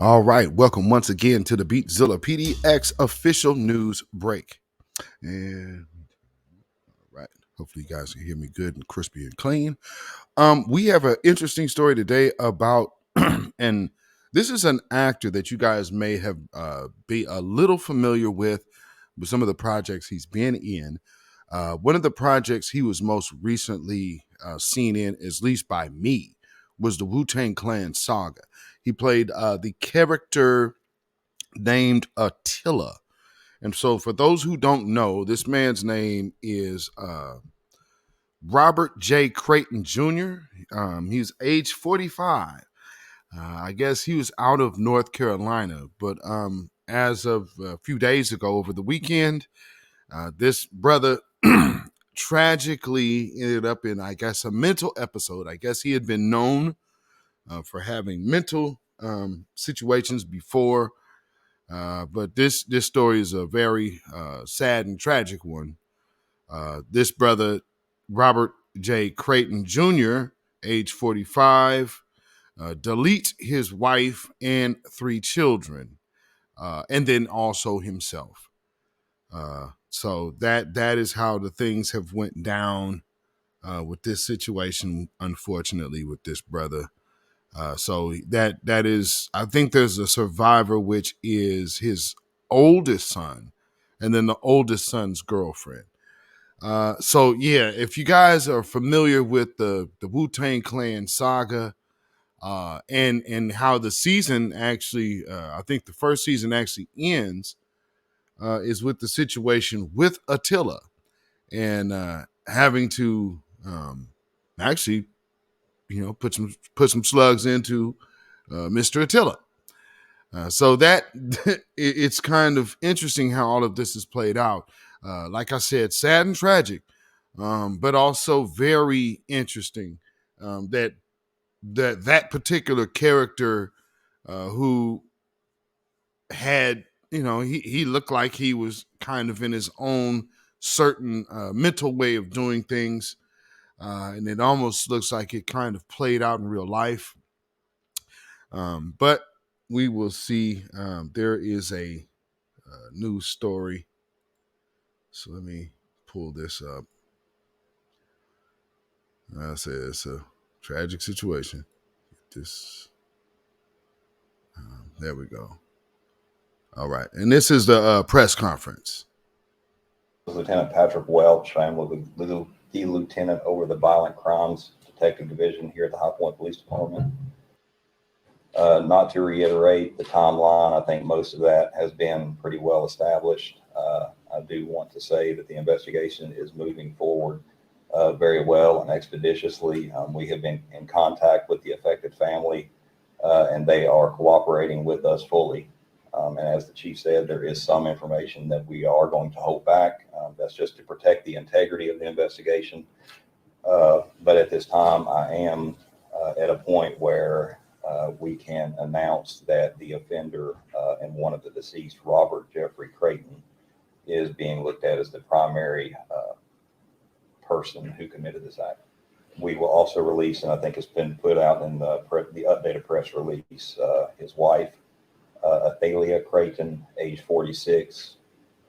All right, welcome once again to the beatzillapdx official news break. And all right, hopefully you guys can hear me good and crispy and clean. We have an interesting story today about, and this is an actor that you guys may have be a little familiar with some of the projects he's been in. One of the projects he was most recently seen in, at least by me, was the Wu-Tang Clan saga. He played the character named Attila. And so, for those who don't know, this man's name is Robert J. Creighton Jr. He's age 45. I guess he was out of North Carolina, but as of a few days ago, over the weekend, this brother tragically ended up in, I guess, a mental episode. I guess he had been known for having mental situations before. But this story is a very sad and tragic one. This brother, Robert J. Creighton Jr., age 45, deletes his wife and 3 children, and then also himself. So that is how the things have went down with this situation, unfortunately, with this brother. So that is, I think there's a survivor, which is his oldest son, and then the oldest son's girlfriend. So yeah, if you guys are familiar with the Wu-Tang Clan saga, and how the season actually, I think the first season actually ends, is with the situation with Attila and having to actually, put some slugs into Mr. Attila. So that it's kind of interesting how all of this is played out. Like I said, sad and tragic, but also very interesting that particular character who had, he looked like he was kind of in his own certain mental way of doing things. And it almost looks like it kind of played out in real life. But we will see. There is a news story. So let me pull this up. I said it's a tragic situation. There we go. All right. And this is the press conference. Lieutenant Patrick Welch. I'm the lieutenant over the Violent Crimes Detective Division here at the High Point Police Department. Not to reiterate the timeline, I think most of that has been pretty well established. I do want to say that the investigation is moving forward very well and expeditiously. We have been in contact with the affected family, and they are cooperating with us fully. And as the chief said, there is some information that we are going to hold back. That's just to protect the integrity of the investigation. But at this time, I am at a point where we can announce that the offender and one of the deceased, Robert Jeffrey Creighton, is being looked at as the primary person who committed this act. We will also release, and I think it's been put out in the updated press release, his wife, Athalia Creighton, age 46,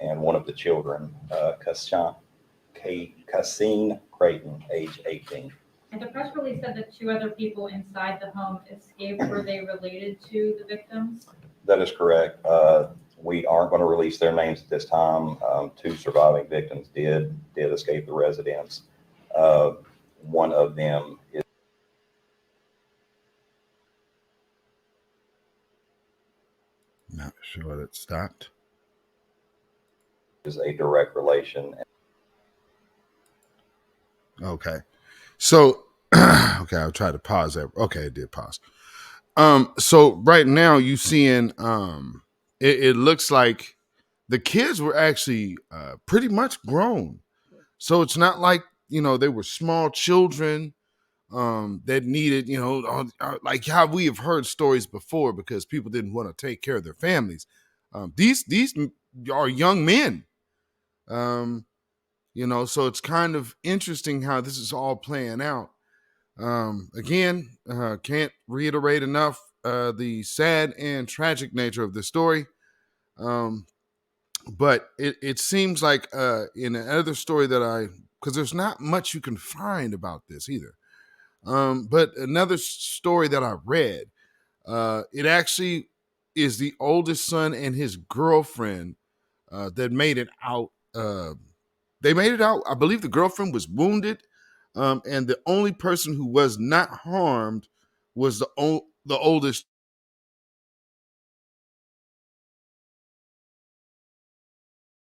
and one of the children, Cassine Creighton, age 18. And the press release said that 2 other people inside the home escaped. Were they related to the victims? That is correct. We aren't going to release their names at this time. 2 surviving victims did escape the residence. One of them is Not sure that stopped. a direct relation. Okay. So, okay, I'll try to pause that. Okay, it did pause. So right now you seeing, it looks like the kids were actually pretty much grown. So it's not like, they were small children that needed, like how we have heard stories before because people didn't want to take care of their families. These are young men. So it's kind of interesting how this is all playing out. Again, can't reiterate enough. the sad and tragic nature of the story. But it seems like in another story that because there's not much you can find about this either. But another story that I read, it actually is the oldest son and his girlfriend that made it out. They made it out. I believe the girlfriend was wounded, and the only person who was not harmed was the oldest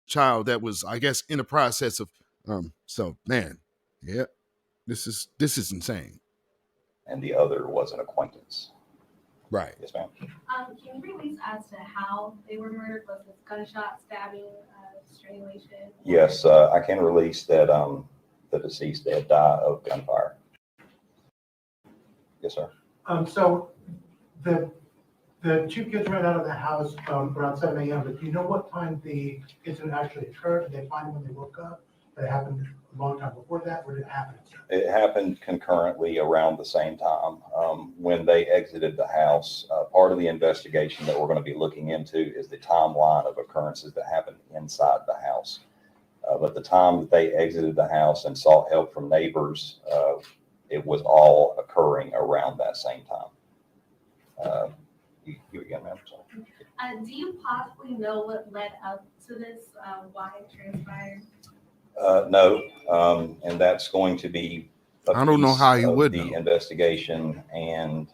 child that was, I guess, in the process of. So man, yeah, this is insane. And the other was an acquaintance. Right. Yes, ma'am. Can you release as to how they were murdered? Was it gunshot, stabbing, strangulation? Yes, I can release that the deceased did die of gunfire. Yes, sir. So the two kids ran out of the house around 7 a.m., but do you know what time the incident actually occurred? Did they find them when they woke up? Did it happen a long time before that, or did it happen? It happened concurrently around the same time when they exited the house. Part of the investigation that we're going to be looking into is the timeline of occurrences that happened inside the house. But the time that they exited the house and sought help from neighbors, it was all occurring around that same time. You again, ma'am. Sorry. Do you possibly know what led up to this, why it transpired? No, and that's going to be I don't know how he would the know. investigation, and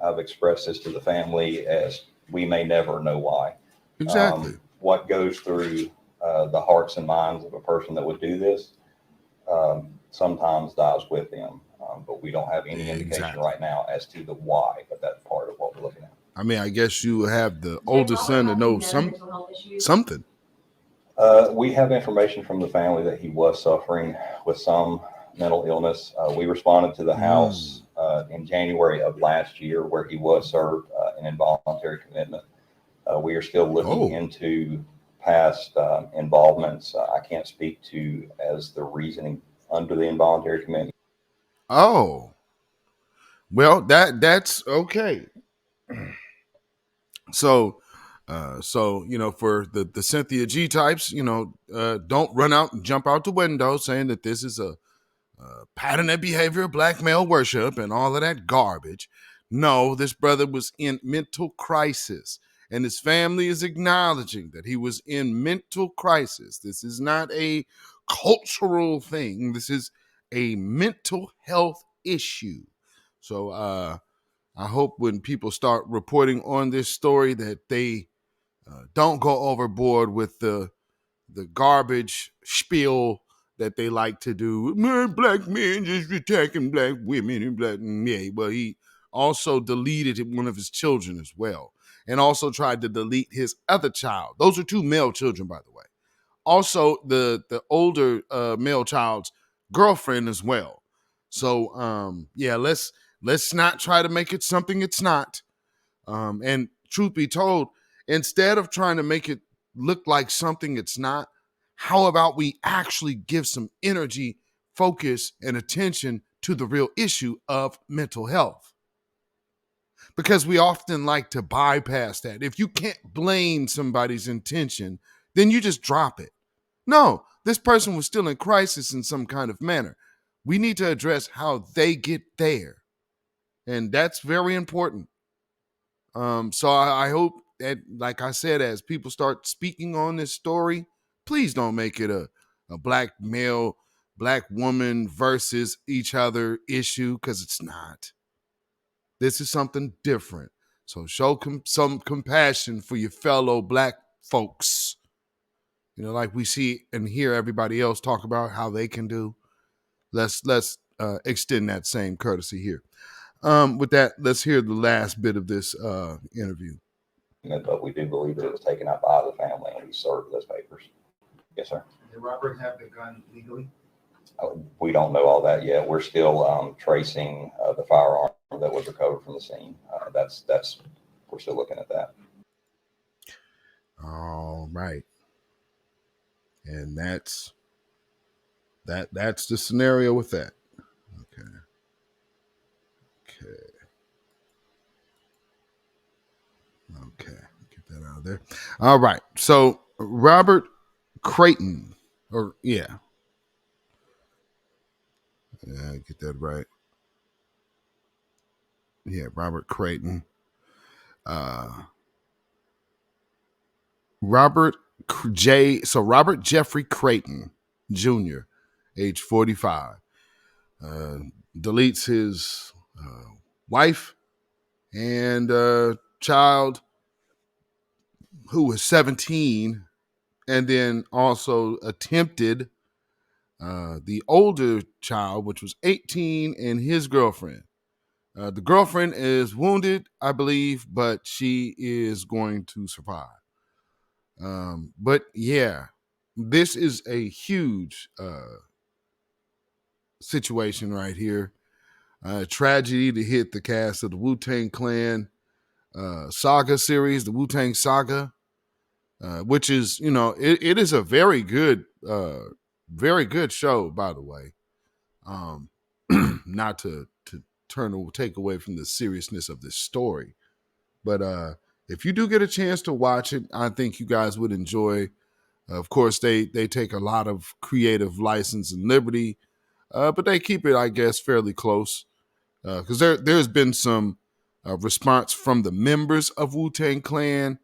I've expressed this to the family as we may never know why. Exactly. What goes through the hearts and minds of a person that would do this sometimes dies with them, but we don't have any indication right now as to the why, but that's part of what we're looking at. I mean, I guess you have the oldest son to know something. We have information from the family that he was suffering with some mental illness. We responded to the house in January of last year where he was served an involuntary commitment. We are still looking into past involvements. I can't speak to as the reasoning under the involuntary commitment. Oh, well, that's okay. So, for the Cynthia G types, don't run out and jump out the window saying that this is a pattern of behavior, black male worship, and all of that garbage. No, this brother was in mental crisis, and his family is acknowledging that he was in mental crisis. This is not a cultural thing. This is a mental health issue. So, I hope when people start reporting on this story that they don't go overboard with the garbage spiel that they like to do. Black men just attacking black women and black. Yeah, well, he also deleted one of his children as well, and also tried to delete his other child. Those are two male children, by the way. Also, the older male child's girlfriend as well. So, let's not try to make it something it's not. And truth be told, instead of trying to make it look like something it's not, how about we actually give some energy, focus, and attention to the real issue of mental health? Because we often like to bypass that. If you can't blame somebody's intention, then you just drop it. No, this person was still in crisis in some kind of manner. We need to address how they get there. And that's very important. So I hope that, like I said, as people start speaking on this story, please don't make it a black male, black woman versus each other issue, because it's not. This is something different. So show some compassion for your fellow black folks. Like we see and hear everybody else talk about how they can do. Let's extend that same courtesy here. With that, let's hear the last bit of this interview. But we do believe that it was taken out by the family and he served those papers. Yes, sir. Did Robert have the gun legally? We don't know all that yet. We're still tracing the firearm that was recovered from the scene. We're still looking at that. All right. And that's the scenario with that. Okay. there. All right. So Robert Creighton, yeah, get that right. Yeah, Robert Creighton. Robert Robert Jeffrey Creighton Jr., age 45, deletes his wife and child who was 17, and then also attempted the older child, which was 18, and his girlfriend. The girlfriend is wounded, I believe, but she is going to survive. But yeah, this is a huge situation right here. Tragedy to hit the cast of the Wu-Tang Clan saga series, the Wu-Tang Saga, which is, it is a very good show, by the way. Not to take away from the seriousness of this story, but if you do get a chance to watch it, I think you guys would enjoy. Of course, they take a lot of creative license and liberty, but they keep it, I guess, fairly close. Because there's been some response from the members of Wu-Tang Clan,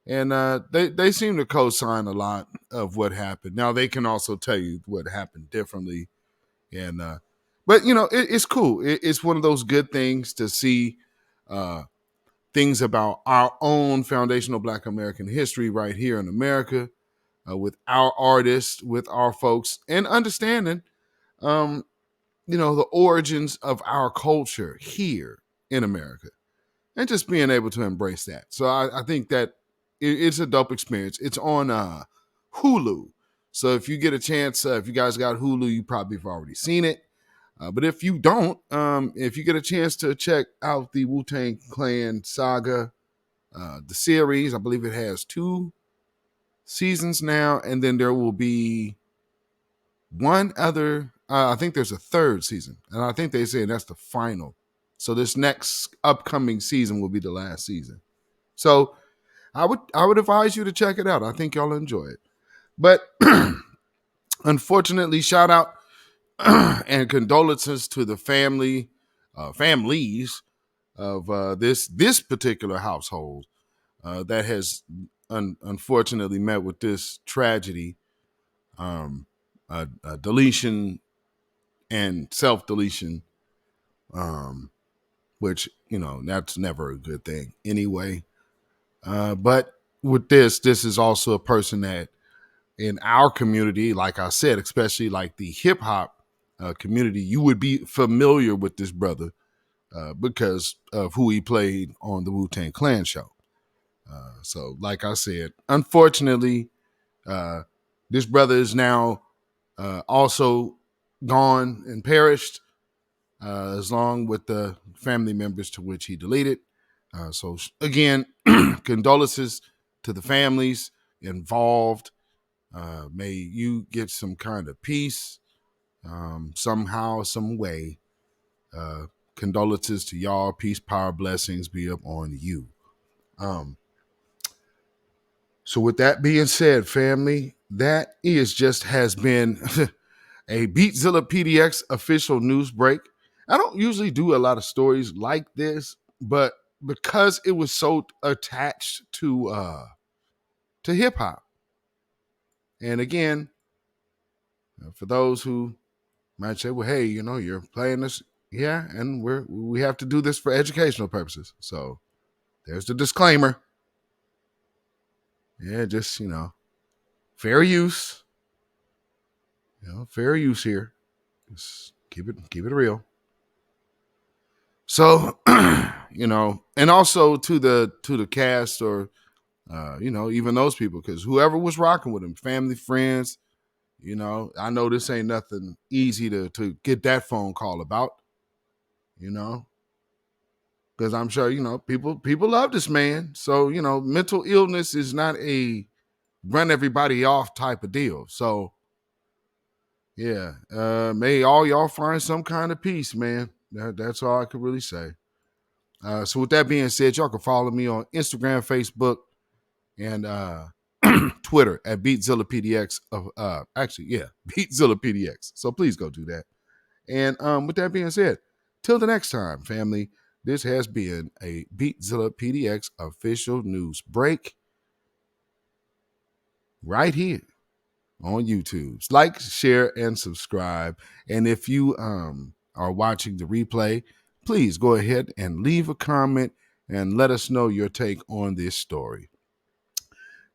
and they seem to co-sign a lot of what happened. Now they can also tell you what happened differently, and but it's cool. It's one of those good things to see things about our own foundational Black American history right here in America, with our artists, with our folks, and understanding the origins of our culture here in America, and just being able to embrace that. So I think that it's a dope experience. It's on Hulu. So if you get a chance, if you guys got Hulu, you probably have already seen it. But if you don't, if you get a chance to check out the Wu-Tang Clan saga, the series, I believe it has 2 seasons now, and then there will be one other. I think there's a 3rd season, and I think they say that's the final. So this next upcoming season will be the last season. So I would advise you to check it out. I think y'all enjoy it. But unfortunately, shout out and condolences to the families of this particular household that has unfortunately met with this tragedy, deletion and self-deletion, which that's never a good thing anyway. But with this is also a person that in our community, like I said, especially like the hip hop community, you would be familiar with this brother because of who he played on the Wu-Tang Clan show. So like I said, unfortunately, this brother is now also gone and perished, as long with the family members to which he deleted. So again, condolences to the families involved. May you get some kind of peace, somehow, some way. Condolences to y'all. Peace, power, blessings be up on you. So with that being said, family, that has been a beatzillapdx official news break. I don't usually do a lot of stories like this, but because it was so attached to hip hop, and again, for those who might say, "Well, hey, you're playing this, yeah," and we have to do this for educational purposes. So there's the disclaimer. Yeah, just fair use. Fair use here. Just keep it real. So, and also to the cast, or even those people, because whoever was rocking with him, family, friends, I know this ain't nothing easy to get that phone call about, because I'm sure people love this man. So mental illness is not a run everybody off type of deal. So yeah, may all y'all find some kind of peace, man. That's all I could really say. So with that being said, y'all can follow me on Instagram, Facebook, and Twitter at beatzillapdx. beatzillapdx. So please go do that. And with that being said, till the next time, family, this has been a Beatzilla PDX official news break right here on YouTube. Like, share, and subscribe. And if you are watching the replay, please go ahead and leave a comment and let us know your take on this story.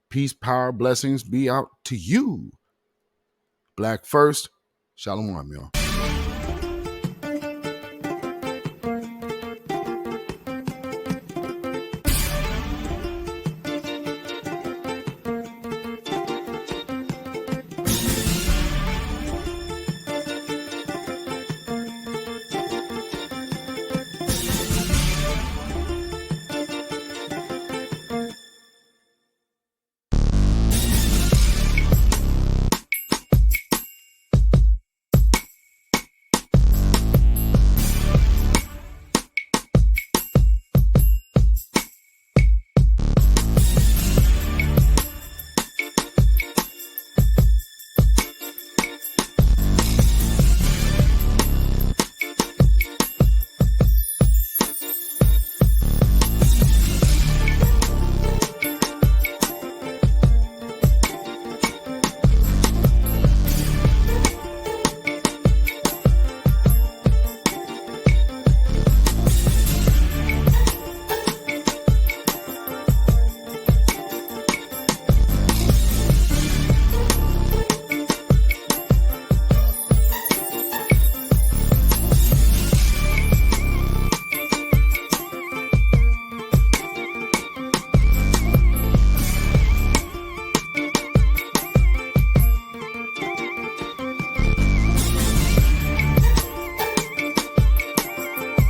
Peace, power, blessings be out to you. Black first. Shalom, y'all.